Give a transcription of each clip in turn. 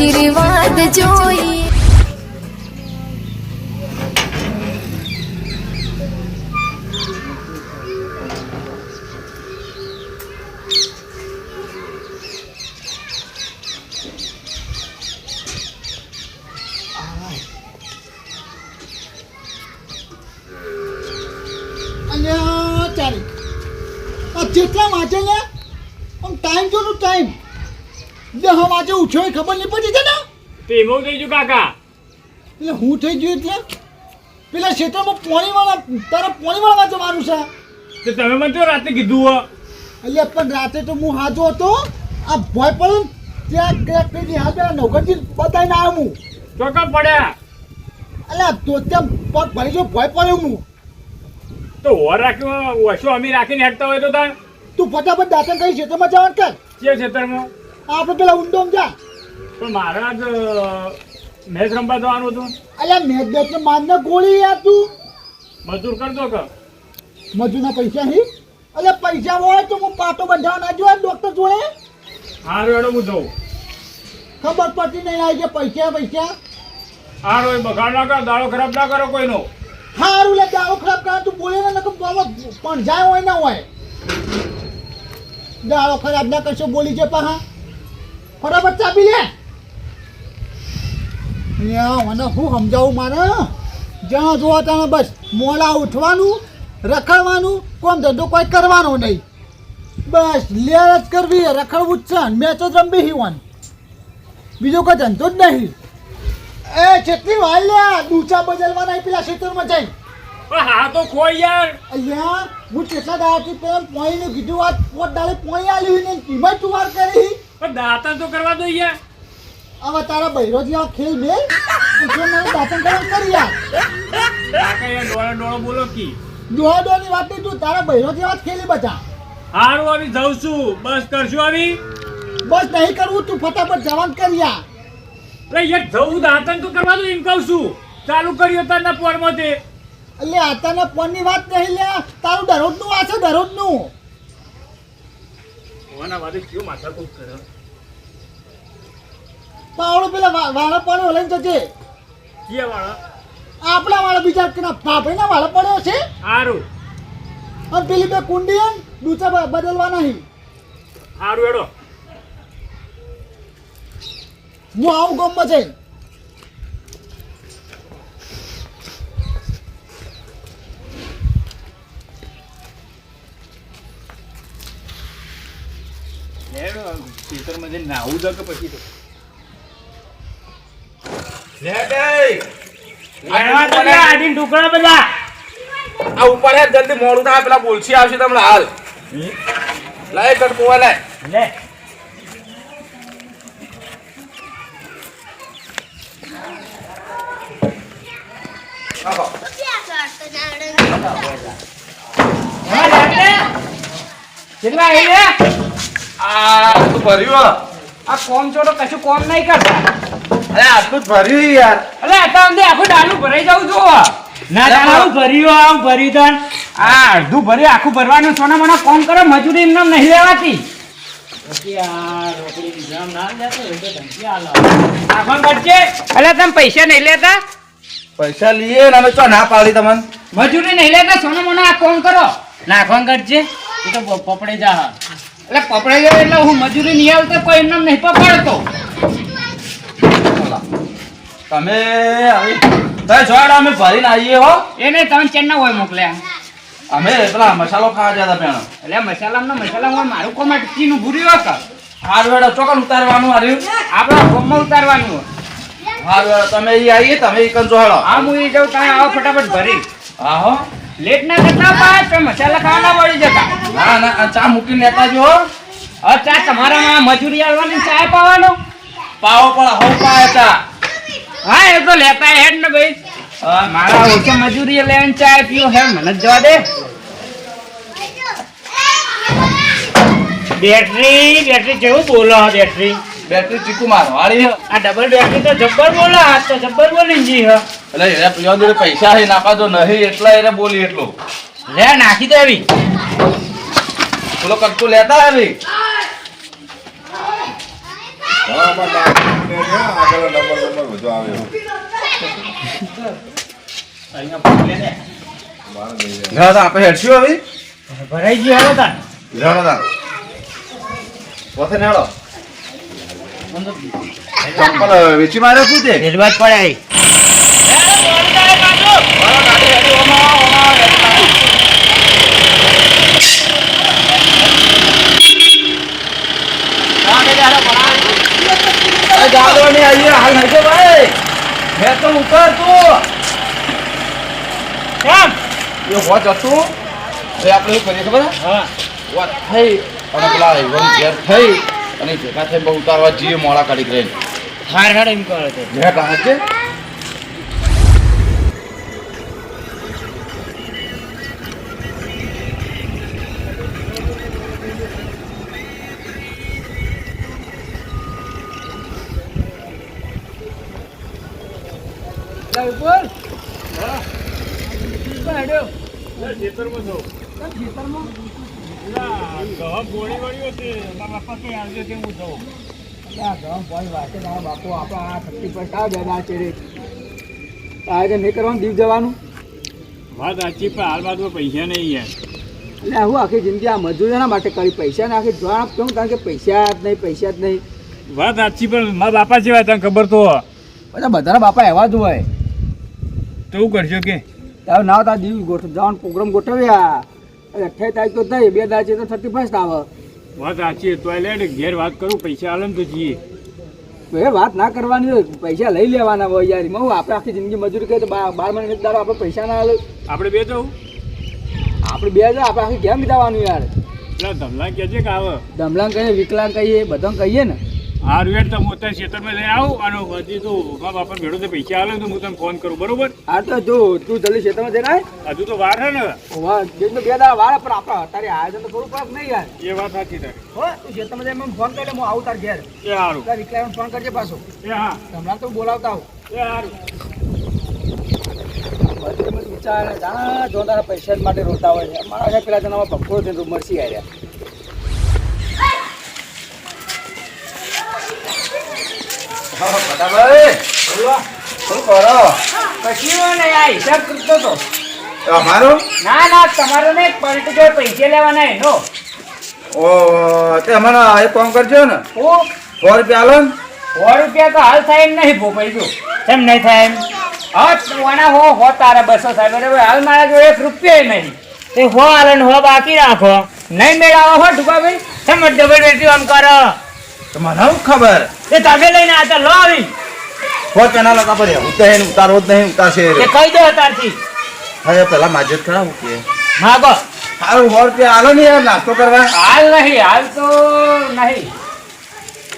આશીર્વાદ જોઈએ. જેટલા વાંચે ને આમ ટાઈમ તો ટાઈમ જે હા વાંચે ઉઠ્યો ખબર નહીં પડી છે ને તે એમો થઈ ગયું કાકા. એટલે હું થઈ ગયું એટલે પેલા ક્ષેત્રમાં પોણીવાળા તારા પોણીવાળા જવાનું છે. તો તમે મને તો રાતે કીધું હો. એટલે પણ રાતે તો હું હાજો હતો આ ભય પડ્યો ત્યાં ક્રેક કરી હા પેલા નવગરજી બતાવીને આવ્યો હું ચોક્કસ પડ્યા. એટલે તો ત્યાં પગ ભરી જો ભય પડ્યો હું તો ઓર રાખ્યો ઓછો અમે રાખીને હેડતા હોય તો તાર તું ફટાફટ દાતન કરી ક્ષેત્રમાં જવાનું કર જે ખેતરમાં. આપણે પેલા ઊંડોમ જા પણ મારા જ મેચ રમવા જવાનું હતું. અલ્યા મેચ બેચ ને મારને ગોળી યાર તું મજૂર કરતો કે મજૂરના પૈસા હી અલ્યા પૈસા હોય તો હું પાટો બંધાવા ના જોયા ડોક્ટર જોડે હારું હેડો હું જઉં. ખબર પડતી નહીં આવી છે પૈસા પૈસા હારું એ બગાડ ના કરો, દાડો ખરાબ ના કરો કોઈનો. હારું લે દારૂ ખરાબ કરે તું બોલે ને નકર બોલો પણ જાય હોય ના હોય દારૂ ખરાબ ના કરશો બોલી છે પા ફટાફટ ચાપી લે મને હું સમજાવું મારે જ્યાં જોવા ત્યાં બસ મોડા ઉઠવાનું રખડવાનું કોમ ધંધો કોઈ કરવાનો નહીં બસ લેર જ કરવી રખડવું જ છે મેચો જ રમવી હીવાનું બીજો કોઈ ધંધો જ નહીં એ જેટલી વાર લ્યા ડૂચા બદલવા નહીં પેલા ક્ષેત્રમાં જઈ પણ હા તો કોઈ યાર. અહીંયા હું કેટલા દાડાથી પેલા પોઈનું કીધું વાત પોત દાડે પોઈ આલ્યું ને કિંમત તું વાર કરી પણ દાંતણ તો કરવા દો યાર. હવે તારા બૈરો જેવા ખેલ મેલ પૂછો મને દાંતણ કરવા કરી યાર કાકા યાર ડોળા ડોળો બોલો કી. દોડોની વાત નહીં તું તારા બૈરો જેવા જ ખેલી બધા હારું આવી જઉં છું. બસ કરશું આવી. બસ નહીં કરવું તું ફટાફટ જવાન કરી યાર એટલે યાર જવું દાંતણ તો કરવા દો એમ કહું છું. ચાલુ કર્યું તારના પોરમાં તે. એટલે આતાના ફોનની વાત નહીં લે તારું દરરોજનું આ છે દરરોજનું કોના વાદે કયો માથાકૂટ કરે. પાવડો પેલા વાળા પડ્યો લઈને જજે કીયા વાળા આપણા વાળા બીજા કેના ભાભીના વાળા પડ્યો છે હારું. અને પેલી બે કુંડી ડૂચા બદલવા નહીં હારું હેડો. હું આવું ગમમાં જઈને ખેતરમાં જઈને નાવું દે કે પછી તો ટુકડા બધા આ ઉપર હે જલ્દી મોડું થાય પેલા બોલસી આવશે તમને હાલ લાય કટકો લાય લે આવો કેટલા આઈ આ તો ભર્યું આ કોમ છો તો કશું કોમ નહીં કરતા. અરે આટલું જ ભર્યું યાર અલે આતા અંદર આખું ડાલું ભરાઈ જાવ જો ના ડાલું ભર્યું આમ ભરી દન આ અડધું ભર્યું આખું ભરવાનું સોના મને કોમ કરો મજૂરી એમને નહીં લેવાતી. અલે તમે પૈસા નહીં લેતા પૈસા લઈએ ને અમે ચો ના પાડી તમને મજૂરી નહીં લેતા સોના મને આ કોમ કરો નાખવાન કરજે એ તો પપડે જા એટલે પપડે જાય એટલે હું મજૂરી નહીં આવતો કોઈ એમને નહીં પકડતો. તમે હવે તમે જોડો અમે ભરીને આવીએ હો એને તમે ચેન્ના હોય મોકલ્યા અમે પેલા મસાલો ખાવા જતા પેણો એટલે મસાલામાં મારું કોમ અટકીનું ભૂર્યું હતું. હાર વેડો ચોકન ઉતારવાનું હાર્યું આપણા ગોમમાં ઉતારવાનું. હાર વેડો તમે અહીં આવીએ તમે અહીં કંજો હેડો હા હું એ જાઉં તમે આવો ફટાફટ ભરી હા હો લેટ ના કરતા પાછ તો મસાલા ખાવાના વળી જતા. ના ના ચા મૂકીને લેતા જો હવે ચા તમારામાં મજૂરી આવવાની ચા પાવાનો પાવો પણ હવ પાય ચા હા એ તો લેતા હેડ ને ભાઈ મારા ઓછા મજૂરી લેવાની ચા પીઓ હે મને જ જવા દે. બેટરી કેવું બોલો બેટરી બેટરી ચીકુ મારવાળી આ ડબલ બેટરી તો જબ્બર બોલો આ તો જબ્બર બોલી જી હ એટલે એને પ્રિયો જોડે પૈસા હે નાખા તો નહીં એટલા એને બોલી એટલું લે નાખી દે આવી બોલો કટકો લેતા આવી આગળ નંબર બધો આવ્યો આપણે હેડશું હવે ભરાઈ ગયો હેડો તાન. જાણો પોતે નેડો ચંપલ વેચી માર્યો શું તે રેલવા જ પડે અહીં. જાદો ને આઈએ હાલ હરજો ભાઈ મે તો ઉતર તું કેમ? એ હોત હતું એ આપણે શું કરીએ ખબર હા. વાત થઈ અને પેલા એવન ઘેર થઈ અને ભેગા થઈને બહુ ઉતારવા જઈએ મોડા કાઢી કરીને હાર હાર એમ કરે છે. ભેટ આવે છે દીવ જવાનું વાત સાચી પણ હાલ બાદ પૈસા નહીં યાર. એટલે હું આખી જિંદગી આ મજૂરીના માટે કરી પૈસા ને આખી જોવા કેવું કારણ કે પૈસા જ નહીં વાત સાચી પણ મારા બાપા જેવા તને ખબર તો બધા બધાના બાપા એવા જ હોય તો શું કરશો કે તારું નાવ તાર દીવ જવાનો પ્રોગ્રામ ગોઠવ્યા 28 તારીખ તો થઈ 2 દાડા છે તો 31 આવે વાત સાચી તો લે ઘેર વાત કરું પૈસા હાલે ને તો જઈએ. તો એ વાત ના કરવાની હોય પૈસા લઈ લેવાના હોય યાર હું આપણે આખી જિંદગી મજૂરી કરીએ તો 12 મહિને દાડો આપણે પૈસા ના હાલે આપણે બે જવું આપણે બે હજાર આપણે આખી કેમ વિતાવાનું યાર એટલે ધમલા કહેજે કે આવે દમલાંગ કહીએ વિકલાંગ કહીએ બધાને કહીએ ને હાર વેટ તો હું ત્યાં ખેતરમાં લઈને આવું અને હજી તો મારા બાપા ભેડો તો પૈસા હાલે તો હું તને ફોન કરું બરોબર. હા તો જો તું જલ્દી ખેતરમાં જઈને આય હજુ તો વાર છે ને. વાહ બે દાડા વાર પણ આપણે તારે આયોજન તો કરવું પડે નહીં યાર એ વાત સાચી તારી. હો તું ખેતરમાં જઈને મને ફોન કરી લે હું આવું તાર ઘેર એ સારું. તાર વિકલાંગ ફોન કરજે પાછો એ હા હમણાં તો બોલાવતા આવું એ સારું. વિચાર જાણા જો તારા પૈસા જ માટે રોતા હોય છે મારા પેલા જણામાં ભક્કો છે મરસી આવ્યા ભાઈ શું કરો કશું નહીં આ હિસાબ કરતો તો. અમારું ના ના તમારો ને પલટી જોડે પૈસા લેવાના એનો. ઓ તે અમારા એક કામ કરજો ને હું 100 રૂપિયા આલો ને 100 રૂપિયા તો હાલ થાય એમ નહીં ભોપાઈ જો કેમ નહીં થાય એમ હા વાના હો તારા 200 થાય બરાબર હાલ મારા જોડે 1 રૂપિયા નહીં તે હો હાલ ને હો બાકી રાખો નહીં મેળાવો હો ઢુકાભાઈ કેમ ડબલ બેટી આમ કરો તમારે શું ખબર તે તમે લઈને આતા લો આવી 100 રૂપિયા ના લગા પડે ઉતારે ને ઉતારવો જ નહીં ઉતારશે તે કહી દો તારથી હવે પેલા માજત ખરા કે માગો સારું 100 રૂપિયા આલો ને યાર નાસ્તો કરવા હાલ નહીં હાલ તો નહીં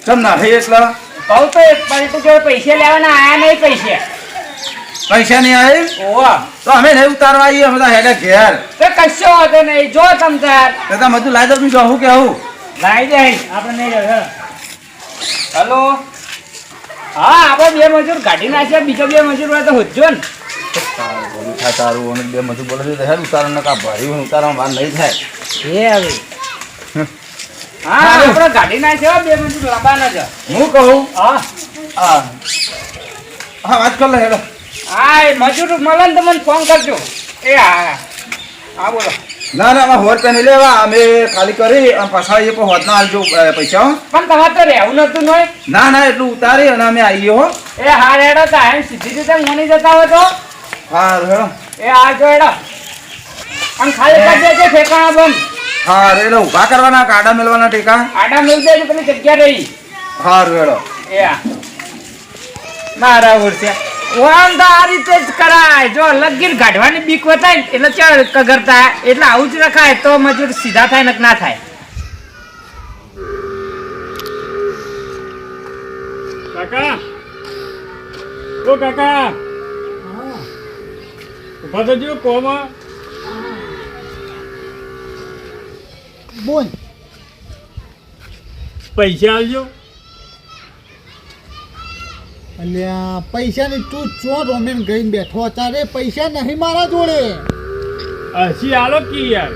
ચમ ના થઈ એટલે કહું તો એક પલટી જોડે પૈસા લેવાના આયા નહીં પૈસા પૈસા નહીં આવે ઓવા તો અમે નહીં ઉતારવા આવીએ અમે તો હેડે ઘેર તો કશો વાંધો નહીં જો તમ તાર તો તમે બધું લાઈ દો બીજું હું કેવું લાઈ દે આપણે નહીં રહ્યો હેલો હા આપણે 2 મજૂર કાઢી નાખ્યા બીજો 2 મજૂર હોય તો હોજો ને બોલું થાય તારું અને બે મજૂર બોલે છે હેડ ઉતારણ નકા ભર્યું ઉતારવા વાર નહીં થાય એ હવે હા આપણે કાઢી નાખ્યા 2 મજૂર લાવવાના છે હું કહું હા હા હા વાત કર લે હેડો હા એ મજૂર મળે ને તો મને ફોન કરજો એ હા હા બોલો ના ના અમારે 100 રૂપિયા નહીં લેવા અમે ખાલી કરી અને પાછા એ પણ હોત ના આવજો પૈસા હો. પણ તમારે તો રહેવું નતું નોય ના ના એટલું ઉતારી અને અમે આવીએ હો એ હા રેડો તો એમ સીધી રીતે મની જતા હોય તો હા હેડો એ હા જો રેડો અને ખાલી કરી દેજો ઠેકાણા બંધ હા રેડો ઊભા કરવાના કાડા મેળવાના ટેકા આડા મિલ દેજો પેલી જગ્યા રહી હા રેડો એ હા બરાબર છે વાન તો આ રીતે જ કરાય જો લગીર કાઢવાની બીક વતાય ને એટલે ચાલ કગરતા એટલે આવું જ રખાય તો મજૂર સીધા થાય ને ના થાય કાકા ઓ કાકા ઉભા થજો કોમાં બોલ પૈસા આલજો અલ્યા પૈસાની તું ચો રોમેન ગઈને બેઠો તારે પૈસા નહીં મારા જોડે હસી આલો કી યાર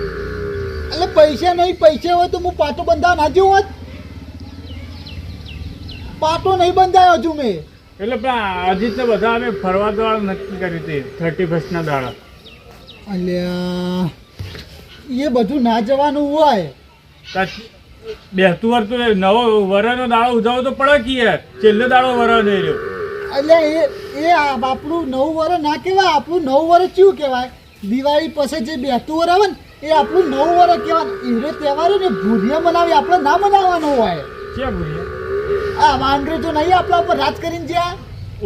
એટલે પૈસા નહીં પૈસા હોય તો હું પાટો બંધા ના જેવો હોત પાટો નહીં બંધાયો હજુ મેં. એટલે પેલા અજીતને બધા અમે ફરવા દોડ નક્કી કરી હતી 31st ના દાડા. અલ્યા એ બધું ના જવાનું હોય. બેસતું વર તો નવો વરનો દાડો ઉજાવો તો પડે કે યાર, છેલ્લો દાડો વર નહીં રહ્યો. એટલે એ આપણું નવું વર્ષ ના કહેવાય, આપણું નવું વર્ષ કેવું કહેવાય? દિવાળી પછી જે બેસતું વર્ષ આવે ને એ આપણું નવું વર્ષ કહેવાય. એ તહેવારો ને ભૂરિયા મનાવી આપણે ના મનાવવાનો હોય. ક્યાં ભૂલ્યા? આ વાંદરો તો નહીં આપણા ઉપર રાજ કરીને જ્યાં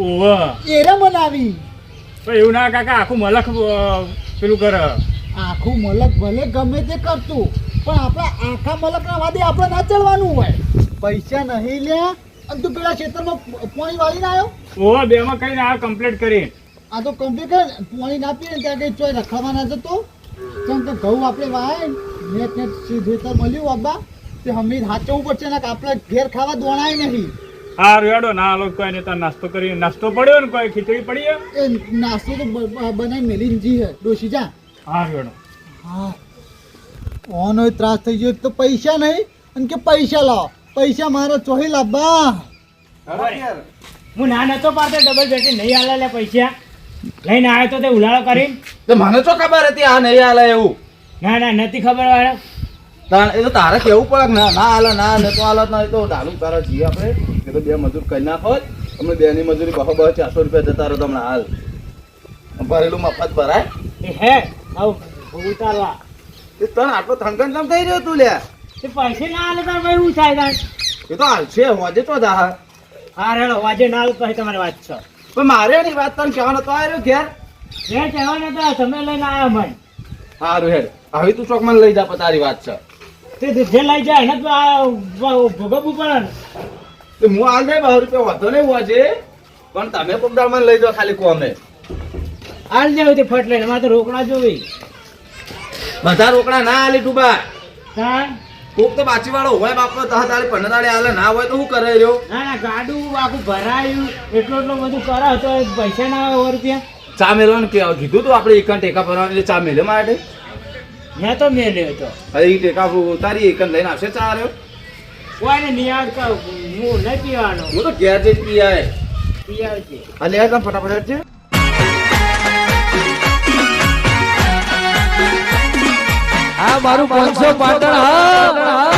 ઓવા એરે મનાવી. પણ એવું ના કાકા, આખું મલક પેલું કરે. આખું મલક ભલે ગમે તે કરતું પણ આપણા આખા મલકના વાદે આપણે ના ચાલવાનું હોય. પૈસા નહીં લ્યા અને તું પેલા ખેતરમાં પાણી વાળીને આવ્યો. ઓવા બેમાં કઈ આ કમ્પ્લીટ કરી. આ તો કમ્પ્લીટ કરે પાણી ના પીએ ને ત્યાં કઈ ચોય રખડવા ના જતો. કેમ કે ઘઉં આપણે વાય નેટ ખેતર મળ્યું અબ્બા તે હમી હાચવું પડશે ને આપણે ઘેર ખાવા દોણાય નહીં. હા રેડો ના આલો કોઈ ને તાર નાસ્તો કરી. નાસ્તો પડ્યો ને કોઈ ખીચડી પડી હે? એ નાસ્તો તો બનાવી મેલીને જી હે ડોશી જા. હા રેડો. હા ઓનો ત્રાસ થઈ ગયો તો પૈસા નહીં અને કે પૈસા લાવો. પૈસા મારે ચોહી લાવવા. હું ના નતો પાડતો ડબલ બેટી નહીં આલે લે પૈસા લઈને આવ્યો તો તે ઉલાળો કરી. તો મને તો ખબર હતી આ નહીં હાલે એવું. ના ના નથી ખબર વાળા. એ તો તારે કેવું પડે કે ના ના હાલે ના ન તો હાલત ના તો ડાલું તારા જીએ આપણે કે તો બે મજૂર કરી નાખો અમે બેની મજૂરી 400 રૂપિયા જતા રહો તમને હાલ ભરેલું મફત ભરાય. એ હે આવ ઉતારવા એ તને આટલો થંગન કેમ થઈ રહ્યો તું લ્યા? તે પૈસે ના આલે તાર ભાઈ હું થાય તાર. એ તો હાલ છે હોજે તો જા. હા રેડો વાજે ના આલે પછી તમારી વાત છે. પણ મારે એની વાત તને કહેવાનો તો આવ્યો ઘેર. મેં કહેવાના હતા તમે લઈને આવ્યા મને. સારું હેડ હવે તું ચોક મને લઈ જા તારી વાત છે. તે જે લઈ જાય ને તો આ ભોગવવું પડે ને. તો હું હાલ જાય 200 રૂપિયા વધો નહીં હોજે પણ તમે પગદાર મને લઈ જાઓ ખાલી કોમે. હાલ જાવ તે ફટ લઈને મારે તો રોકડા જોવી. બધા રોકડા ના હાલી ડૂબા. હા કોક તો બાચી વાળો હોય બાપો તહ તારી પન્નદાડે હાલે ના હોય તો શું કરે રહ્યો? ના ના ગાડું આખું ભરાયું એટલું બધું કરે તો પૈસા ના આવે 100 રૂપિયા. ચા મેલવાનું કીધું તું આપણે એકન ટેકા ભરવાનું એટલે ચા મેલ્યો માટે. મેં તો મેલ્યો હતો. હવે એ ટેકા તારી એકન લઈને આવશે ચા રહ્યો. કોઈને નિયાદ કહું હું નહીં પીવાનો. હું તો ઘેર જઈને પી આવે. પીયાવજે. હા લે તમે ફટાફટ છે. આ મારું 500 પાટણ હા